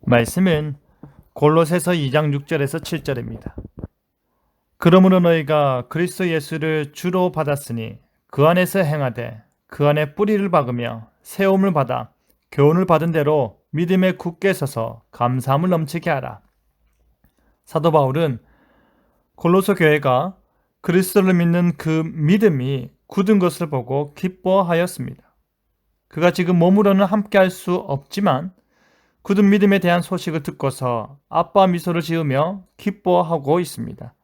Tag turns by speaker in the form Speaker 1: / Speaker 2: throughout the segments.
Speaker 1: 말씀은 골로새서 2장 6절에서 7절입니다. 그러므로 너희가 그리스도 예수를 주로 받았으니 그 안에서 행하되 그 안에 뿌리를 박으며 세움을 받아 교훈을 받은 대로 믿음에 굳게 서서 감사함을 넘치게 하라. 사도 바울은 골로새 교회가 그리스도를 믿는 그 믿음이 굳은 것을 보고 기뻐하였습니다. 그가 지금 몸으로는 함께할 수 없지만 굳은 믿음에 대한 소식을 듣고서 아빠 미소를 지으며 기뻐하고 있습니다.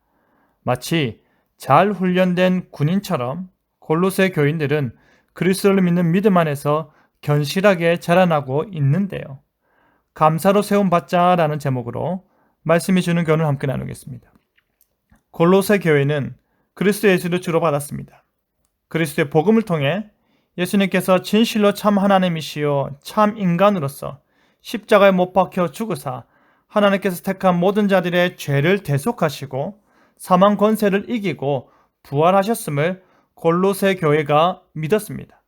Speaker 1: 마치 잘 훈련된 군인처럼 골로새 교인들은 그리스도를 믿는 믿음 안에서 견실하게 자라나고 있는데요. 감사로 세움받자라는 제목으로 말씀이 주는 교훈을 함께 나누겠습니다. 골로새 교회는 그리스도 예수를 주로 받았습니다. 그리스도의 복음을 통해 예수님께서 진실로 참 하나님이시요 참 인간으로서 십자가에 못 박혀 죽으사 하나님께서 택한 모든 자들의 죄를 대속하시고 사망 권세를 이기고 부활하셨음을 골로새 교회가 믿었습니다.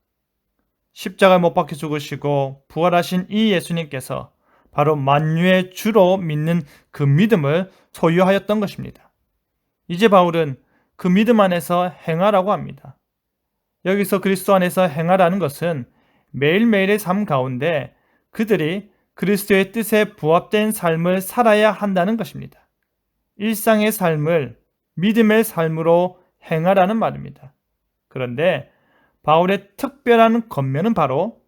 Speaker 1: 십자가에 못 박혀 죽으시고 부활하신 이 예수님께서 바로 만유의 주로 믿는 그 믿음을 소유하였던 것입니다. 이제 바울은 그 믿음 안에서 행하라고 합니다. 여기서 그리스도 안에서 행하라는 것은 매일매일의 삶 가운데 그들이 그리스도의 뜻에 부합된 삶을 살아야 한다는 것입니다. 일상의 삶을 믿음의 삶으로 행하라는 말입니다. 그런데 바울의 특별한 권면은 바로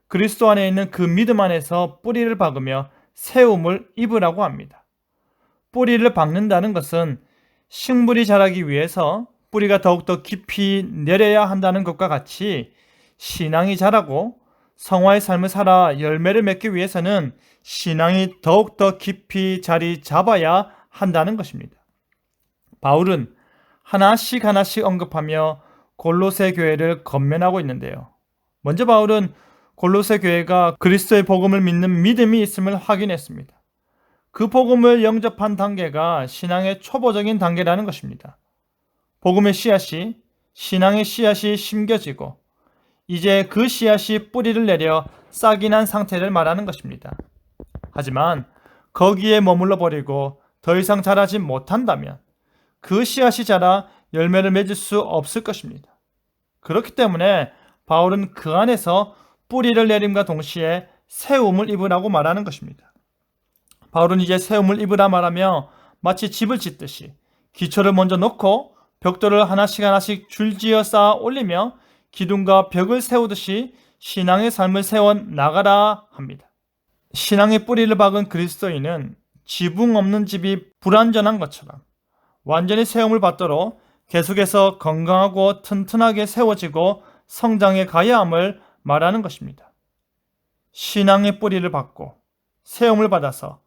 Speaker 1: 그리스도 안에 있는 그 믿음 안에서 뿌리를 박으며 세움을 입으라고 합니다. 뿌리를 박는다는 것은 식물이 자라기 위해서 뿌리가 더욱더 깊이 내려야 한다는 것과 같이 신앙이 자라고 성화의 삶을 살아 열매를 맺기 위해서는 신앙이 더욱더 깊이 자리 잡아야 한다는 것입니다. 바울은 하나씩 언급하며 골로새 교회를 권면하고 있는데요. 먼저 바울은 골로새 교회가 그리스도의 복음을 믿는 믿음이 있음을 확인했습니다. 그 복음을 영접한 단계가 신앙의 초보적인 단계라는 것입니다. 복음의 씨앗이, 신앙의 씨앗이 심겨지고 이제 그 씨앗이 뿌리를 내려 싹이 난 상태를 말하는 것입니다. 하지만 거기에 머물러 버리고 더 이상 자라지 못한다면 그 씨앗이 자라 열매를 맺을 수 없을 것입니다. 그렇기 때문에 바울은 그 안에서 뿌리를 내림과 동시에 세움을 입으라고 말하는 것입니다. 바울은 이제 세움을 입으라 말하며 마치 집을 짓듯이 기초를 먼저 놓고 벽돌을 하나씩 줄지어 쌓아 올리며 기둥과 벽을 세우듯이 신앙의 삶을 세워 나가라 합니다. 신앙의 뿌리를 박은 그리스도인은 지붕 없는 집이 불완전한 것처럼 완전히 세움을 받도록 계속해서 건강하고 튼튼하게 세워지고 성장해 가야 함을 말하는 것입니다. 신앙의 뿌리를 받고 세움을 받아서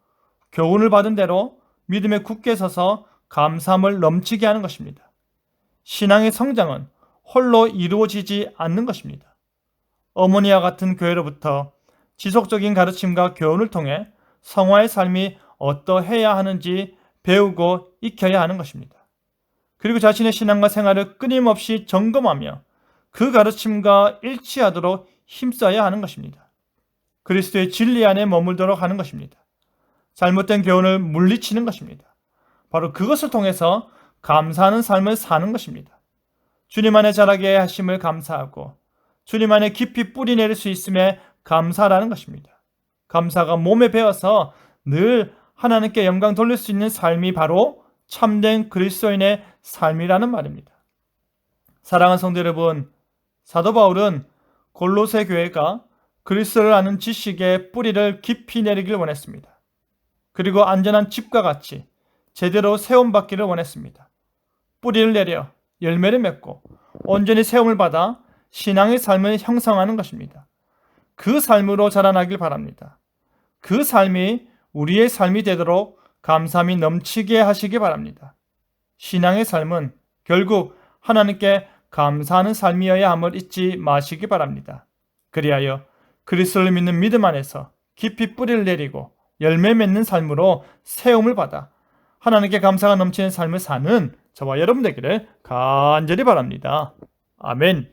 Speaker 1: 교훈을 받은 대로 믿음에 굳게 서서 감사함을 넘치게 하는 것입니다. 신앙의 성장은 홀로 이루어지지 않는 것입니다. 어머니와 같은 교회로부터 지속적인 가르침과 교훈을 통해 성화의 삶이 어떠해야 하는지 배우고 익혀야 하는 것입니다. 그리고 자신의 신앙과 생활을 끊임없이 점검하며 그 가르침과 일치하도록 힘써야 하는 것입니다. 그리스도의 진리 안에 머물도록 하는 것입니다. 잘못된 교훈을 물리치는 것입니다. 바로 그것을 통해서 감사하는 삶을 사는 것입니다. 주님 안에 자라게 하심을 감사하고 주님 안에 깊이 뿌리 내릴 수 있음에 감사라는 것입니다. 감사가 몸에 배어서 늘 하나님께 영광 돌릴 수 있는 삶이 바로 참된 그리스도인의 삶이라는 말입니다. 사랑하는 성도 여러분, 사도 바울은 골로새 교회가 그리스도를 아는 지식의 뿌리를 깊이 내리길 원했습니다. 그리고 안전한 집과 같이 제대로 세움받기를 원했습니다. 뿌리를 내려 열매를 맺고 온전히 세움을 받아 신앙의 삶을 형성하는 것입니다. 그 삶으로 자라나길 바랍니다. 그 삶이 우리의 삶이 되도록 감사함이 넘치게 하시기 바랍니다. 신앙의 삶은 결국 하나님께 감사하는 삶이어야 함을 잊지 마시기 바랍니다. 그리하여 그리스도를 믿는 믿음 안에서 깊이 뿌리를 내리고 열매 맺는 삶으로 세움을 받아 하나님께 감사가 넘치는 삶을 사는 저와 여러분 되기를 간절히 바랍니다. 아멘.